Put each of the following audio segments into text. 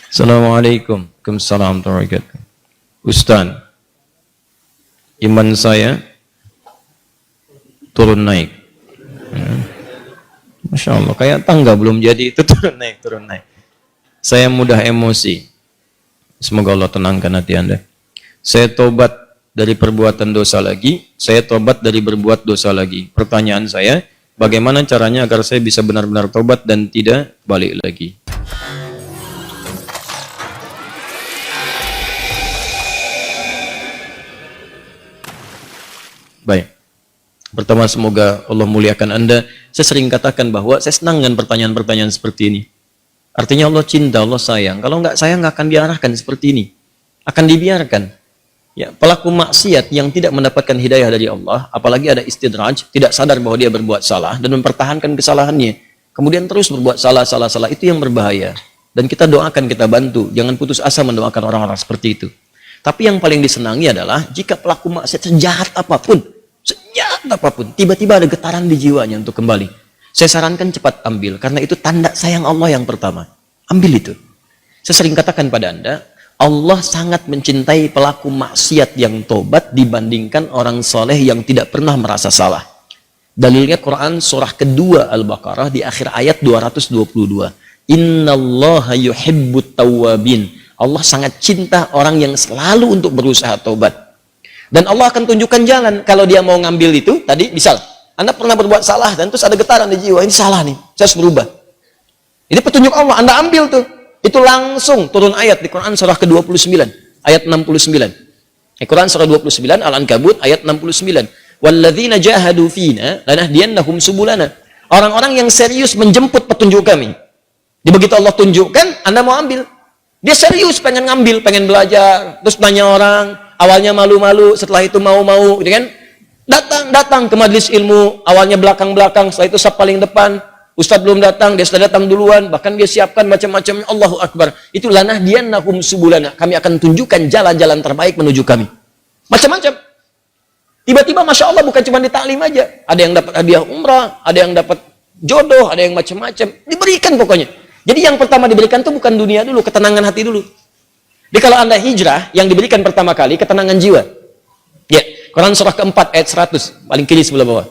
Assalamualaikum. Waalaikumsalam warahmatullahi wabarakatuh. Ustaz, iman saya turun naik. Masya Allah, kayak tangga belum jadi itu turun naik. Saya mudah emosi. Semoga Allah tenangkan hati Anda. Saya tobat dari perbuatan dosa lagi, saya tobat dari berbuat dosa lagi. Pertanyaan saya, bagaimana caranya agar saya bisa benar-benar tobat dan tidak balik lagi? Baik. Pertama, semoga Allah muliakan Anda. Saya sering katakan bahwa saya senang dengan pertanyaan-pertanyaan seperti ini. Artinya Allah cinta, Allah sayang. Kalau nggak sayang, nggak akan diarahkan seperti ini. Akan dibiarkan. Ya, pelaku maksiat yang tidak mendapatkan hidayah dari Allah, apalagi ada istidraj, tidak sadar bahwa dia berbuat salah dan mempertahankan kesalahannya. Kemudian terus berbuat salah, itu yang berbahaya. Dan kita doakan, kita bantu. Jangan putus asa mendoakan orang-orang seperti itu. Tapi yang paling disenangi adalah jika pelaku maksiat sejahat apapun, tiba-tiba ada getaran di jiwanya untuk kembali. Saya sarankan cepat ambil, karena itu tanda sayang Allah yang pertama. Ambil itu. Saya sering katakan pada Anda, Allah sangat mencintai pelaku maksiat yang tobat dibandingkan orang soleh yang tidak pernah merasa salah. Dalilnya Quran surah kedua Al-Baqarah di akhir ayat 222. Innallaha yuhibbut tawwabin. Allah sangat cinta orang yang selalu untuk berusaha tobat. Dan Allah akan tunjukkan jalan. Kalau dia mau ngambil itu, tadi misal, Anda pernah berbuat salah dan terus ada getaran di jiwa, ini salah nih, saya harus berubah. Ini petunjuk Allah, Anda ambil tuh. Itu langsung turun ayat di Quran surah ke-29, ayat 69. Quran surah 29, Al-Ankabut, ayat 69. Walladzina jahadu fina lanahdiyannahum subulana. Orang-orang yang serius menjemput petunjuk kami. Begitu Allah tunjukkan, Anda mau ambil. Dia serius pengen ngambil, pengen belajar, terus tanya orang. Awalnya malu-malu, setelah itu mau-mau, gitu kan? Datang ke majelis ilmu, awalnya belakang-belakang, setelah itu saf paling depan. Ustadz belum datang, dia sudah datang duluan, bahkan dia siapkan macam-macam. Allahu Akbar. Itu lanahdiyannahum subulana. Kami akan tunjukkan jalan-jalan terbaik menuju kami. Macam-macam. Tiba-tiba Masya Allah bukan cuma di taklim aja. Ada yang dapat hadiah umrah, ada yang dapat jodoh, ada yang macam-macam. Diberikan pokoknya. Jadi yang pertama diberikan itu bukan dunia dulu, ketenangan hati dulu. Jadi kalau Anda hijrah, yang diberikan pertama kali ketenangan jiwa. Ya, Quran surah keempat ayat 100, paling kiri sebelah bawah.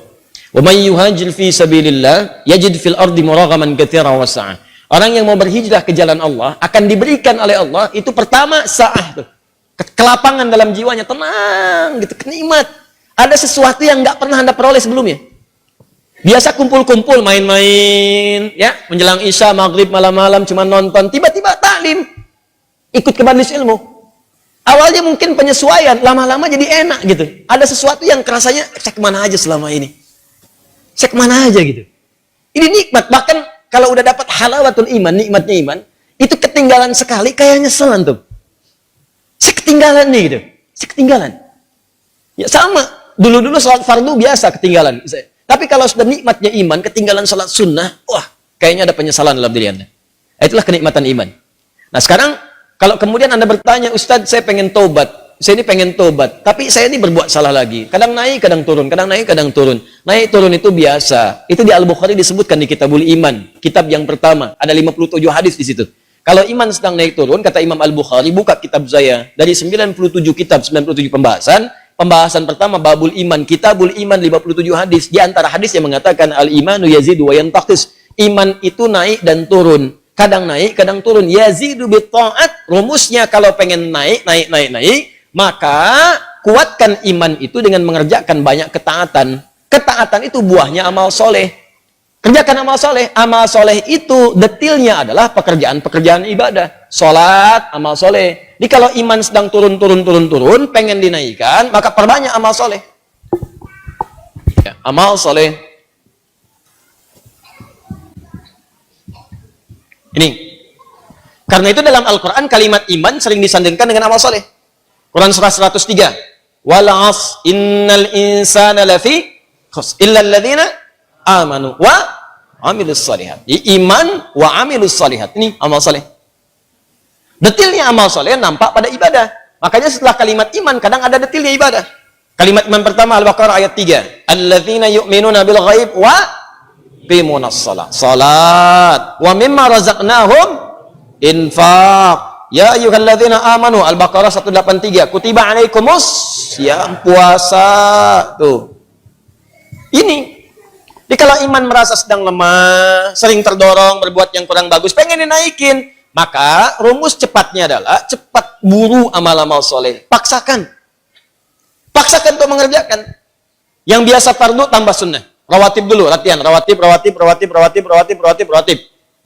Wa may yuhajir fi sabilillah yajid fil ardi muraghaman katsiran wa sa'ah. Orang yang mau berhijrah ke jalan Allah akan diberikan oleh Allah itu pertama sa'ah tuh. Kelapangan dalam jiwanya, tenang gitu, kenikmat. Ada sesuatu yang nggak pernah Anda peroleh sebelumnya. Biasa kumpul-kumpul, main-main, ya, menjelang Isya, maghrib, malam-malam cuma nonton, tiba-tiba taklim. Ikut ke majelis ilmu. Awalnya mungkin penyesuaian, lama-lama jadi enak gitu. Ada sesuatu yang kerasanya, saya kemana aja selama ini? Saya kemana aja gitu. Ini nikmat. Bahkan kalau udah dapat halawatul iman, nikmatnya iman, itu ketinggalan sekali, kayak nyeselan tuh. Saya ketinggalan nih gitu. Saya ketinggalan. Ya sama. Dulu-dulu sholat fardu biasa ketinggalan. Tapi kalau sudah nikmatnya iman, ketinggalan sholat sunnah, wah, kayaknya ada penyesalan dalam diri Anda. Itulah kenikmatan iman. Nah sekarang, kalau kemudian Anda bertanya, Ustadz saya pengen tobat, saya ini pengen tobat, tapi saya ini berbuat salah lagi. Kadang naik, kadang turun, kadang naik, kadang turun. Naik turun itu biasa. Itu di Al-Bukhari disebutkan di Kitabul Iman, kitab yang pertama. Ada 57 hadis di situ. Kalau iman sedang naik turun, kata Imam Al-Bukhari, buka kitab saya. Dari 97 kitab, 97 pembahasan. Pembahasan pertama, Babul Iman, Kitabul Iman, 57 hadis. Di antara hadis yang mengatakan, Al-imanu yazidu wa yantaqis. Iman itu naik dan turun. Kadang naik, kadang turun. Yazidu bitta'at. Rumusnya kalau pengen naik, maka kuatkan iman itu dengan mengerjakan banyak ketaatan. Ketaatan itu buahnya amal soleh. Kerjakan amal soleh. Amal soleh itu detilnya adalah pekerjaan-pekerjaan ibadah. Sholat, amal soleh. Jadi kalau iman sedang turun, pengen dinaikkan, maka perbanyak amal soleh. Ya, amal soleh. Ini. Karena itu dalam Al-Quran kalimat iman sering disandingkan dengan amal soleh. Quran surah 103. Wal 'asr innal insana lafi khusr illa alladziina amanu wa 'amilus shalihat. Iman wa 'amilus shalihat. Ini amal soleh. Detilnya amal soleh nampak pada ibadah. Makanya setelah kalimat iman kadang ada detilnya ibadah. Kalimat iman pertama Al-Baqarah ayat 3. Alladzina yu'minuna bil ghaib wa yuqimunas shalah. Salat wa mimma razaqnahum infaq. Ya ayyuhalladzina amanu, Al-Baqarah 183, kutiba alaikumus ya puasa. Tuh. Ini. Jadi kalau iman merasa sedang lemah, sering terdorong berbuat yang kurang bagus, pengen dinaikin, maka rumus cepatnya adalah cepat buru amal-amal soleh. Paksakan. Paksakan untuk mengerjakan. Yang biasa fardu tambah sunnah. Rawatib dulu, latihan. Rawatib.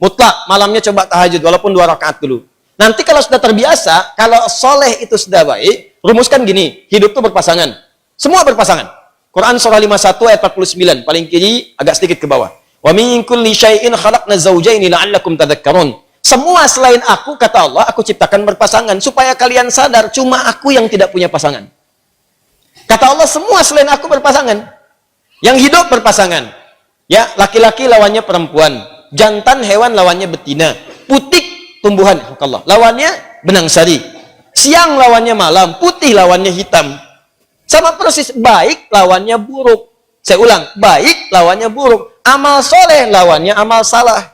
Mutlak, malamnya coba tahajud, walaupun 2 rakaat dulu. Nanti kalau sudah terbiasa, kalau soleh itu sudah baik, rumuskan gini, hidup itu berpasangan. Semua berpasangan. Quran surah 51 ayat 49, paling kiri agak sedikit ke bawah. Wa min kulli syai'in khalaqna zawjaini la'allakum tadhakkarun. Semua selain aku, kata Allah, aku ciptakan berpasangan supaya kalian sadar cuma aku yang tidak punya pasangan. Kata Allah, semua selain aku berpasangan. Yang hidup berpasangan. Ya, laki-laki lawannya perempuan, jantan hewan lawannya betina, putik tumbuhan Allah lawannya benang sari, siang lawannya malam, putih lawannya hitam. Sama persis, baik lawannya buruk. Saya ulang, baik lawannya buruk. Amal soleh lawannya amal salah.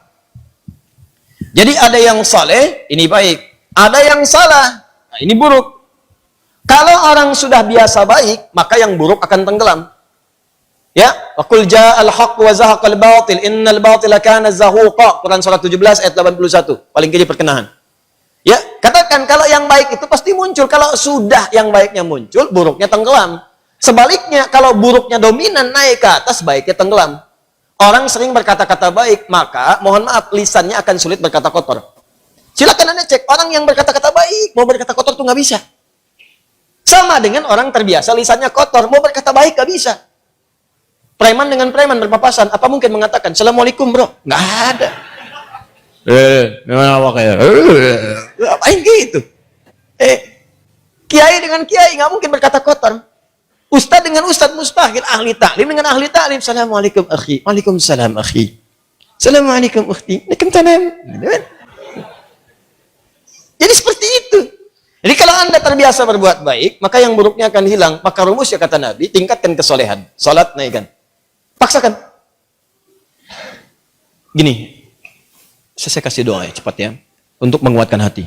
Jadi ada yang soleh, ini baik. Ada yang salah, nah ini buruk. Kalau orang sudah biasa baik, maka yang buruk akan tenggelam. Ya, waqul ja'al haqq wa zahaqal batil innal batila kana zahuqa. Quran surah 17 ayat 81. Paling kiri perkenahan. Ya, katakan kalau yang baik itu pasti muncul. Kalau sudah yang baiknya muncul, buruknya tenggelam. Sebaliknya, kalau buruknya dominan naik ke atas, baiknya tenggelam. Orang sering berkata-kata baik, maka mohon maaf, lisannya akan sulit berkata kotor. Silakan Anda cek, orang yang berkata-kata baik, mau berkata kotor itu nggak bisa. Sama dengan orang terbiasa lisannya kotor, mau berkata baik nggak bisa. Preman dengan preman berpapasan, apa mungkin mengatakan, Assalamualaikum bro? Nggak ada. Gimana awak ya? Apain gitu? Kiai dengan kiai nggak mungkin berkata kotor. Ustadz dengan ustadz mustahil. Ahli taklim dengan ahli taklim. Assalamualaikum akhi. Waalaikumsalam akhi. Assalamualaikum ukhti. Waalaikumsalam. Jadi seperti itu. Jadi kalau Anda terbiasa berbuat baik, maka yang buruknya akan hilang. Maka rumusnya kata Nabi, tingkatkan kesolehan. Salat naikkan. Paksakan. Gini. Saya kasih doa ya, cepat ya. Untuk menguatkan hati.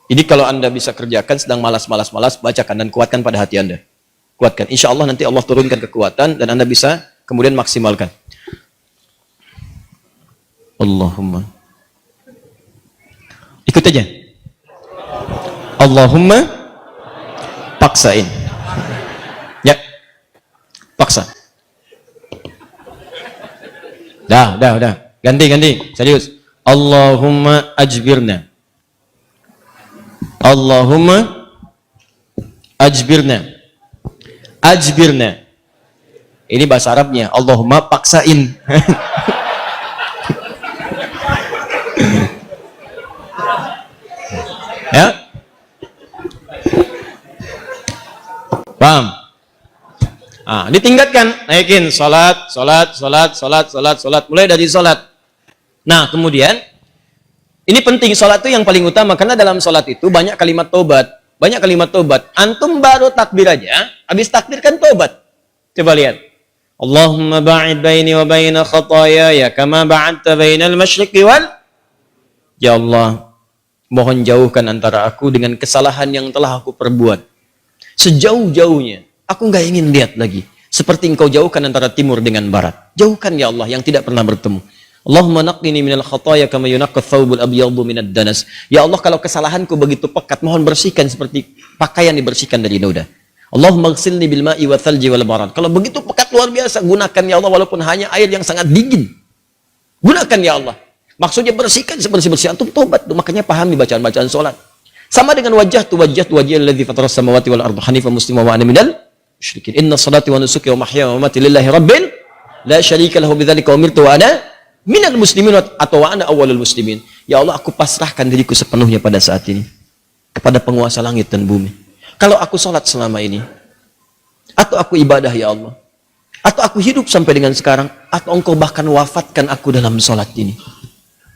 Ini kalau Anda bisa kerjakan, sedang malas, bacakan dan kuatkan pada hati Anda. Kuatkan. Insya Allah nanti Allah turunkan kekuatan dan Anda bisa kemudian maksimalkan. Allahumma. Ikut aja. Allahumma paksain. Ya. Paksa. Udah. Ganti. Serius. Allahumma ajbirna. Allahumma ajbirna. Ajbirna. Ini bahasa Arabnya. Allahumma paksain. Ya? Paham? Ditingkatkan, naikin salat. Mulai dari salat. Nah, kemudian ini penting, salat itu yang paling utama karena dalam salat itu banyak kalimat tobat. Antum baru takbir aja, habis takbir kan tobat. Coba lihat. Allahumma ba'id baini wa baina khataaya kama ba'adta bainal masyriqi wal. Ya Allah, mohon jauhkan antara aku dengan kesalahan yang telah aku perbuat. Sejauh-jauhnya, aku nggak ingin lihat lagi. Seperti engkau jauhkan antara timur dengan barat. Jauhkan ya Allah yang tidak pernah bertemu. Allahumma naqqini minal khataaya kama yunaqqa thawbul abyadu minad danas. Ya Allah, kalau kesalahanku begitu pekat, mohon bersihkan seperti pakaian dibersihkan dari noda. Allahumma ighsilni bil ma'i wa thalji wal barad. Kalau begitu pekat luar biasa, gunakan ya Allah walaupun hanya air yang sangat dingin. Gunakan ya Allah. Maksudnya bersihkan sebersih-bersih. Antum tobat, makanya pahami bacaan-bacaan salat. Sama dengan wajah alladzi fataras samawati wal arda hanifan musliman wa ana minal musyrikin. Inna salati wa nusuki wa mahyaya wa mamati lillahi rabbil la syarika lahu bidzalika umirtu wa ana minal muslimin atau wa ana awwalul muslimin. Ya Allah, aku pasrahkan diriku sepenuhnya pada saat ini kepada penguasa langit dan bumi. Kalau aku salat selama ini, atau aku ibadah ya Allah, atau aku hidup sampai dengan sekarang, atau engkau bahkan wafatkan aku dalam salat ini.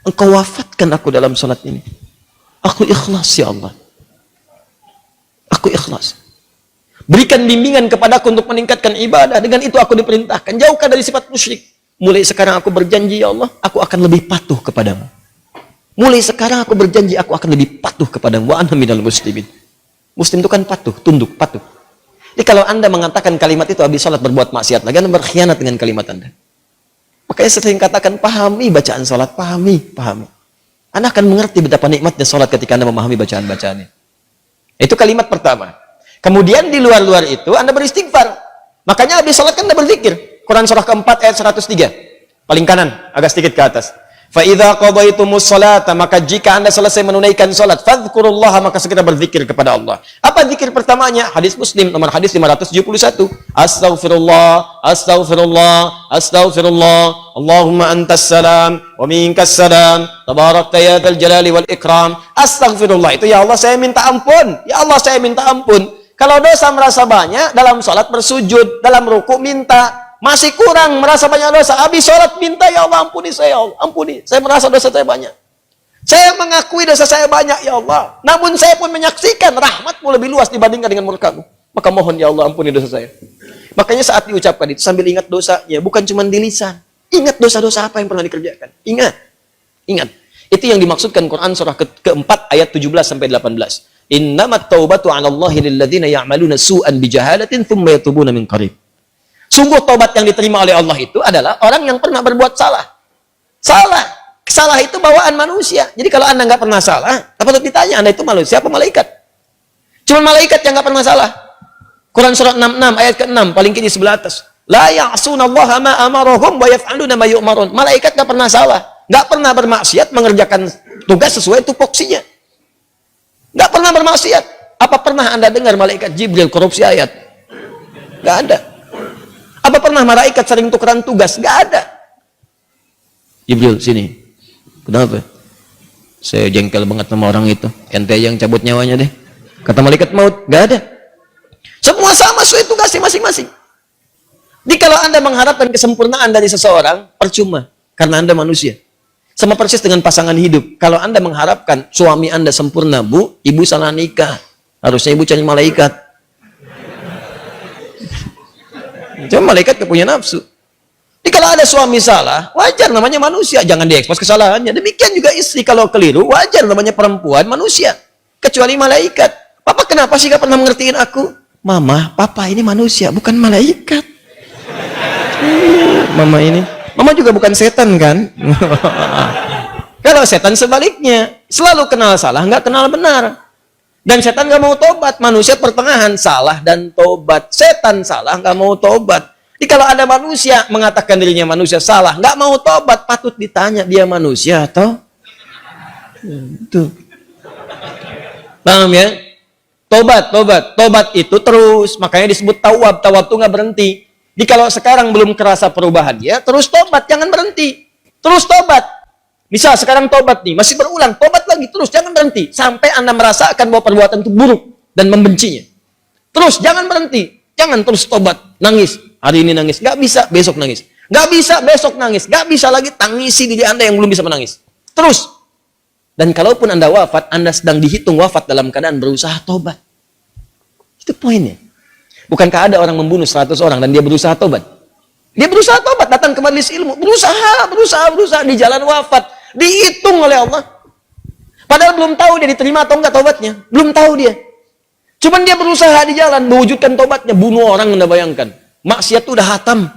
Engkau wafatkan aku dalam salat ini. Aku ikhlas ya Allah. Aku ikhlas. Berikan bimbingan kepadaku untuk meningkatkan ibadah. Dengan itu aku diperintahkan. Jauhkan dari sifat musyrik. Mulai sekarang aku berjanji ya Allah, aku akan lebih patuh kepadamu. Mulai sekarang aku berjanji aku akan lebih patuh kepadamu. Wa ana minal muslimin. Muslim itu kan patuh, tunduk, patuh. Jadi kalau Anda mengatakan kalimat itu habis sholat berbuat maksiat, lagi Anda berkhianat dengan kalimat Anda. Makanya sering katakan, pahami bacaan sholat, pahami. Anda akan mengerti betapa nikmatnya sholat ketika Anda memahami bacaan-bacaannya. Itu kalimat pertama. Kemudian di luar-luar itu Anda beristighfar. Makanya habis sholat kan Anda berzikir. Quran surah keempat ayat 103. Paling kanan, agak sedikit ke atas. فَإِذَا قَضَيْتُمُ الصَّلَاةَ Maka jika Anda selesai menunaikan salat, fadhkurullaha, maka segera berzikir kepada Allah. Apa zikir pertamanya? Hadis Muslim nomor hadis 571. Astaghfirullah, astaghfirullah, astaghfirullah. Allahumma antas salam wa minkas salam. Tabarakta ya dzal jalali wal ikram. Astaghfirullah itu ya Allah saya minta ampun. Ya Allah saya minta ampun. Kalau dosa merasa banyak dalam salat bersujud, dalam ruku minta. Masih kurang, merasa banyak dosa. Habis sholat minta, ya Allah ampuni saya, ya Allah ampuni. Saya merasa dosa saya banyak. Saya mengakui dosa saya banyak, ya Allah. Namun saya pun menyaksikan rahmatmu lebih luas dibandingkan dengan murkamu. Maka mohon ya Allah ampuni dosa saya. Makanya saat diucapkan itu sambil ingat dosanya, bukan cuma di lisan. Ingat dosa-dosa apa yang pernah dikerjakan. Ingat. Itu yang dimaksudkan Quran surah keempat ayat 17 sampai 18. Innamat taubatu 'ala Allahi lil ladzina ya'maluna su'an bijahalatin tsumma yatubuna min qarib. Sungguh tobat yang diterima oleh Allah itu adalah orang yang pernah berbuat salah. Salah itu bawaan manusia. Jadi kalau Anda nggak pernah salah, apa patut ditanya Anda itu manusia apa malaikat? Cuma malaikat yang nggak pernah salah. Quran surat 66 ayat ke-6 paling kiri sebelah atas. La ya'sunallaha ma amarahum wa yaf'aluna ma yu'marun. Malaikat nggak pernah salah, nggak pernah bermaksiat mengerjakan tugas sesuai tupoksinya. Nggak pernah bermaksiat. Apa pernah Anda dengar malaikat Jibril korupsi ayat? Nggak ada. Apa pernah malaikat sering tukeran tugas? Nggak ada. Jibril, sini. Kenapa? Saya jengkel banget sama orang itu. Ente yang cabut nyawanya deh. Kata malaikat maut, nggak ada. Semua sama sesuai tugasnya masing-masing. Jadi kalau Anda mengharapkan kesempurnaan dari seseorang, percuma. Karena Anda manusia. Sama persis dengan pasangan hidup. Kalau Anda mengharapkan suami Anda sempurna, Bu, ibu salah nikah. Harusnya ibu cari malaikat. Cuma malaikat gak punya nafsu. Jadi kalau ada suami salah, wajar namanya manusia. Jangan diekspos kesalahannya. Demikian juga istri kalau keliru, wajar namanya perempuan manusia. Kecuali malaikat. Papa kenapa sih gak pernah mengertiin aku? Mama, papa ini manusia, bukan malaikat. Mama ini. Mama juga bukan setan kan? Kalau setan sebaliknya. Selalu kenal salah, gak kenal benar. Dan setan nggak mau tobat. Manusia pertengahan salah dan tobat. Setan salah nggak mau tobat. Jadi kalau ada manusia mengatakan dirinya manusia salah, nggak mau tobat, patut ditanya dia manusia atau? Itu. Paham ya? Tobat itu terus. Makanya disebut tawab. Tawab itu nggak berhenti. Jadi kalau sekarang belum kerasa perubahan ya, terus tobat, jangan berhenti. Terus tobat. Misal sekarang tobat nih, masih berulang, tobat lagi terus, jangan berhenti. Sampai Anda merasakan bahwa perbuatan itu buruk dan membencinya. Terus, jangan berhenti. Jangan terus tobat, nangis. Hari ini nangis, nggak bisa, besok nangis. Nggak bisa, besok nangis. Nggak bisa lagi, tangisi diri Anda yang belum bisa menangis. Terus. Dan kalaupun Anda wafat, Anda sedang dihitung wafat dalam keadaan berusaha tobat. Itu poinnya. Bukankah ada orang membunuh 100 orang dan dia berusaha tobat? Dia berusaha tobat, datang ke majelis ilmu. Berusaha di jalan wafat. Dihitung oleh Allah. Padahal belum tahu dia diterima atau enggak tobatnya. Belum tahu dia. Cuman dia berusaha di jalan mewujudkan tobatnya. Bunuh orang, Anda bayangkan. Maksiat itu udah hatam.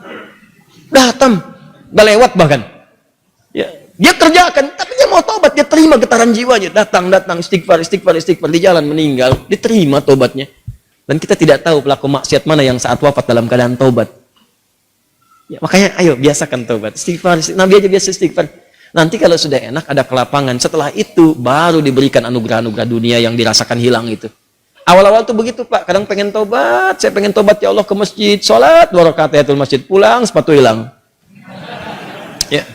Udah lewat bahkan. Ya. Dia kerjakan, tapi dia mau tobat. Dia terima getaran jiwanya. Datang, istighfar. Di jalan meninggal. Diterima tobatnya. Dan kita tidak tahu pelaku maksiat mana yang saat wafat dalam keadaan tobat. Ya, makanya ayo biasakan tobat. Istighfar. Nabi aja biasa istighfar. Nanti kalau sudah enak, ada kelapangan. Setelah itu, baru diberikan anugerah-anugerah dunia yang dirasakan hilang itu. Awal-awal tuh begitu, Pak. Kadang pengen tobat. Saya pengen tobat, ya Allah, ke masjid. Sholat, 2 rakaat tahiyatul masjid. Pulang, sepatu hilang. Ya.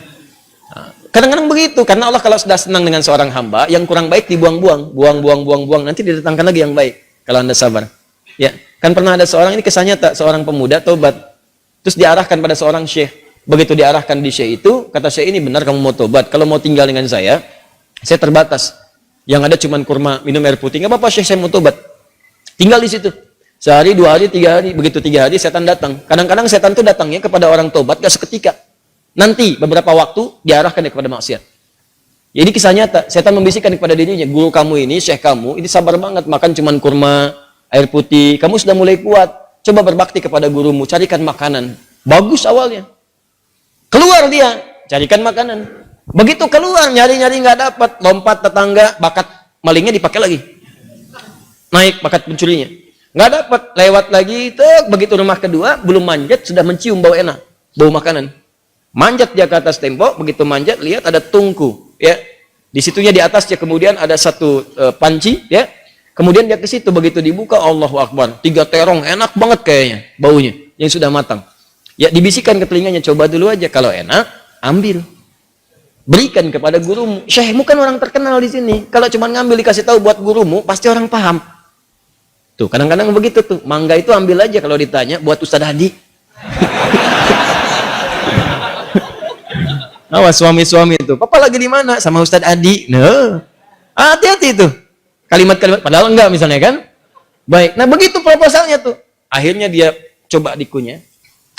Kadang-kadang begitu. Karena Allah kalau sudah senang dengan seorang hamba, yang kurang baik dibuang-buang. Buang. Nanti didatangkan lagi yang baik. Kalau Anda sabar. Ya. Kan pernah ada seorang, ini kisahnya tak, seorang pemuda tobat. Terus diarahkan pada seorang syekh. Begitu diarahkan di syekh itu, kata syekh ini benar kamu mau tobat. Kalau mau tinggal dengan saya terbatas. Yang ada cuma kurma, minum air putih. Nggak apa-apa syekh, saya mau tobat. Tinggal di situ. Sehari, 2 hari, 3 hari. Begitu 3 hari, setan datang. Kadang-kadang setan itu datangnya kepada orang tobat, gak seketika. Nanti, beberapa waktu, diarahkan dia kepada maksiat. Ya, ini kisah nyata. Setan membisikkan kepada dirinya, guru kamu ini, syekh kamu, ini sabar banget, makan cuman kurma, air putih. Kamu sudah mulai kuat. Coba berbakti kepada gurumu, carikan makanan. Bagus awalnya. Keluar dia, carikan makanan. Begitu keluar, nyari-nyari nggak dapat, lompat tetangga, bakat malingnya dipakai lagi. Naik bakat pencurinya. Nggak dapat, lewat lagi, begitu rumah kedua, belum manjat, sudah mencium bau enak, bau makanan. Manjat dia ke atas tembok, begitu manjat, lihat ada tungku, ya. Di situnya di atasnya kemudian ada satu panci, ya. Kemudian dia ke situ, begitu dibuka, Allahu Akbar, 3 terong, enak banget kayaknya, baunya, yang sudah matang. Ya, dibisikkan ke telinganya, coba dulu aja, kalau enak, ambil. Berikan kepada gurumu. Syekhmu kan orang terkenal di sini. Kalau cuma ngambil dikasih tahu buat gurumu, pasti orang paham. Tuh, kadang-kadang begitu tuh. Mangga itu ambil aja kalau ditanya buat Ustaz Hadi. Awas suami-suami itu. Papa lagi di mana? Sama Ustaz Adi. Nah, hati-hati tuh. Kalimat-kalimat padahal enggak misalnya kan? Baik. Nah, begitu proposalnya tuh. Akhirnya dia coba dikunyah.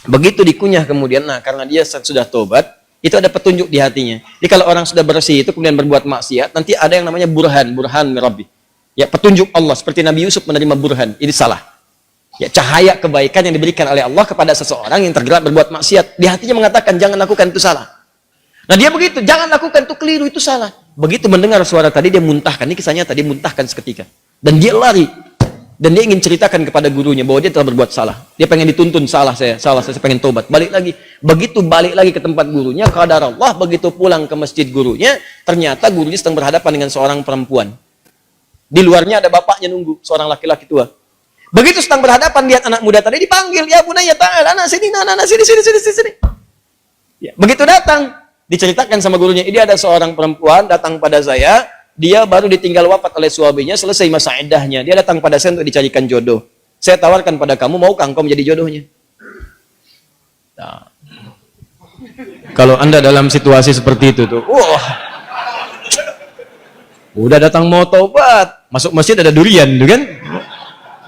Begitu dikunyah kemudian, nah karena dia sudah tobat, itu ada petunjuk di hatinya. Jadi kalau orang sudah bersih itu kemudian berbuat maksiat, nanti ada yang namanya burhan mirabbi. Ya, petunjuk Allah seperti Nabi Yusuf menerima burhan, ini salah. Ya, cahaya kebaikan yang diberikan oleh Allah kepada seseorang yang tergerak berbuat maksiat, di hatinya mengatakan jangan lakukan itu salah. Nah, dia begitu, jangan lakukan itu keliru, itu salah. Begitu mendengar suara tadi dia muntahkan, ini kisahnya tadi muntahkan seketika. Dan dia lari. Dan dia ingin ceritakan kepada gurunya bahwa dia telah berbuat salah. Dia pengen dituntun, salah saya pengen tobat. Balik lagi. Begitu balik lagi ke tempat gurunya, qadar Allah, begitu pulang ke masjid gurunya, ternyata gurunya sedang berhadapan dengan seorang perempuan. Di luarnya ada bapaknya nunggu, seorang laki-laki tua. Begitu sedang berhadapan, lihat anak muda tadi dipanggil, ya bunaya ta'ala, anak sini, sini. Ya, begitu datang, diceritakan sama gurunya, ini ada seorang perempuan datang pada saya, dia baru ditinggal wafat oleh suaminya, selesai masa iddahnya. Dia datang pada saya untuk dicarikan jodoh. Saya tawarkan pada kamu, maukah engkau menjadi jodohnya? Nah, kalau Anda dalam situasi seperti itu tuh, wah, udah datang mau taubat, masuk masjid ada durian tuh kan?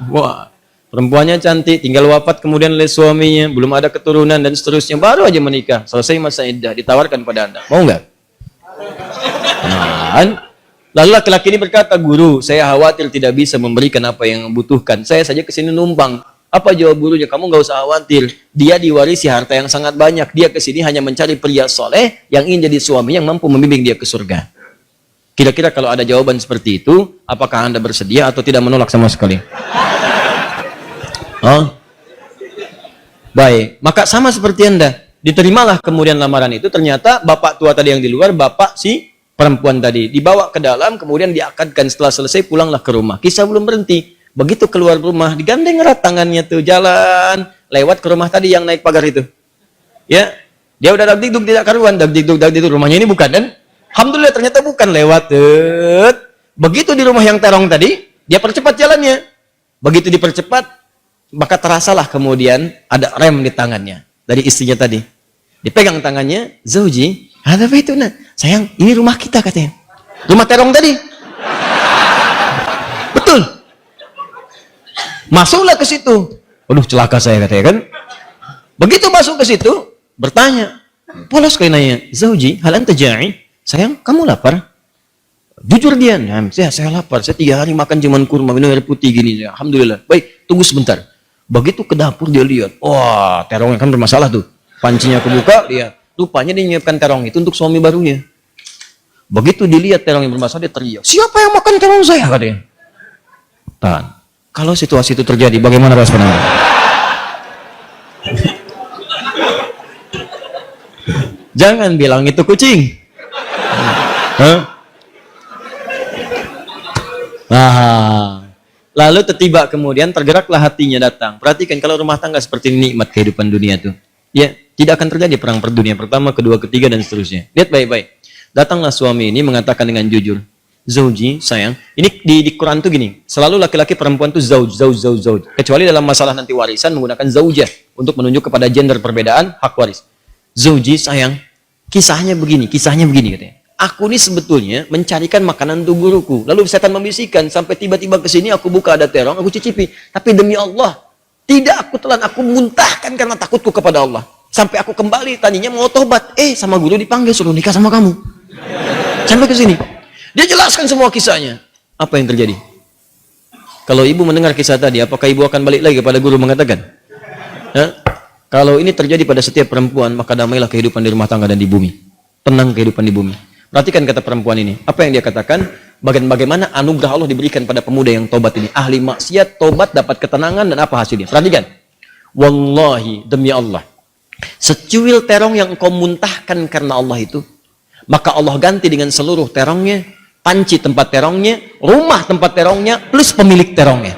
Wah, perempuannya cantik, tinggal wafat kemudian oleh suaminya, belum ada keturunan dan seterusnya, baru aja menikah, selesai masa iddah, ditawarkan pada Anda. Mau nggak? Nah, lalu laki-laki ini berkata, guru, saya khawatir tidak bisa memberikan apa yang butuhkan. Saya saja kesini numpang. Apa jawab gurunya? Kamu nggak usah khawatir. Dia diwarisi harta yang sangat banyak. Dia kesini hanya mencari pria soleh yang ingin jadi suami yang mampu membimbing dia ke surga. Kira-kira kalau ada jawaban seperti itu, apakah Anda bersedia atau tidak menolak sama sekali? Oh? Baik, maka sama seperti Anda. Diterimalah kemudian lamaran itu, ternyata bapak tua tadi yang di luar, bapak si perempuan tadi dibawa ke dalam, kemudian diakadkan. Setelah selesai pulanglah ke rumah. Kisah belum berhenti. Begitu keluar rumah, digandeng erat tangannya tuh, jalan lewat ke rumah tadi yang naik pagar itu. Ya, dia udah dagdikduk tidak karuan, dagdikduk rumahnya ini bukan kan? Alhamdulillah ternyata bukan, lewat. Begitu di rumah yang terong tadi, dia percepat jalannya. Begitu dipercepat, maka terasalah kemudian ada rem di tangannya dari istrinya tadi. Dipegang tangannya, zauji, ada apa itu nak? Sayang, ini rumah kita katanya. Rumah terong tadi. Betul. Masuklah ke situ. Aduh, celaka saya katanya kan. Begitu masuk ke situ, bertanya. Polos kayak nanya, zauji, hal anta ja'i? Sayang, kamu lapar? Jujur dia, nah, saya lapar. Saya 3 hari makan cuman kurma, minum air putih gini. Alhamdulillah. Baik, tunggu sebentar. Begitu ke dapur dia lihat, wah, terongnya kan bermasalah tuh. Pancinya kebuka, lihat. Rupanya dia menyiapkan terong itu untuk suami barunya. Begitu dilihat terong yang bermasalah, dia teriak, siapa yang makan terong saya? Katanya. Tahan. Kalau situasi itu terjadi, bagaimana respon Anda? Jangan bilang itu kucing. Nah, lalu tiba kemudian tergeraklah hatinya datang. Perhatikan kalau rumah tangga seperti ini, nikmat kehidupan dunia tuh. Ya, tidak akan terjadi perang per dunia pertama, kedua, ketiga dan seterusnya. Lihat baik-baik. Datanglah suami ini mengatakan dengan jujur, zauji, sayang. Ini di Quran tuh gini, selalu laki-laki perempuan tuh zauj. Kecuali dalam masalah nanti warisan menggunakan zaujah untuk menunjuk kepada gender perbedaan hak waris. Zauji, sayang. Kisahnya begini katanya. Aku ini sebetulnya mencarikan makanan untuk guruku. Lalu setan membisikkan sampai tiba-tiba ke sini aku buka ada terong, aku cicipi. Tapi demi Allah, tidak aku telan, aku muntahkan karena takutku kepada Allah. Sampai aku kembali tadinya mau tobat, sama guru dipanggil suruh nikah sama kamu. Sampai ke sini. Dia jelaskan semua kisahnya. Apa yang terjadi? Kalau ibu mendengar kisah tadi, apakah ibu akan balik lagi kepada guru mengatakan? Kalau ini terjadi pada setiap perempuan, maka damailah kehidupan di rumah tangga dan di bumi. Tenang kehidupan di bumi. Perhatikan kata perempuan ini. Apa yang dia katakan? Bagaimana anugerah Allah diberikan pada pemuda yang tobat ini. Ahli maksiat, tobat, dapat ketenangan, dan apa hasilnya? Perhatikan. Wallahi, demi Allah. Secuil terong yang engkau muntahkan karena Allah itu, maka Allah ganti dengan seluruh terongnya, panci tempat terongnya, rumah tempat terongnya, plus pemilik terongnya.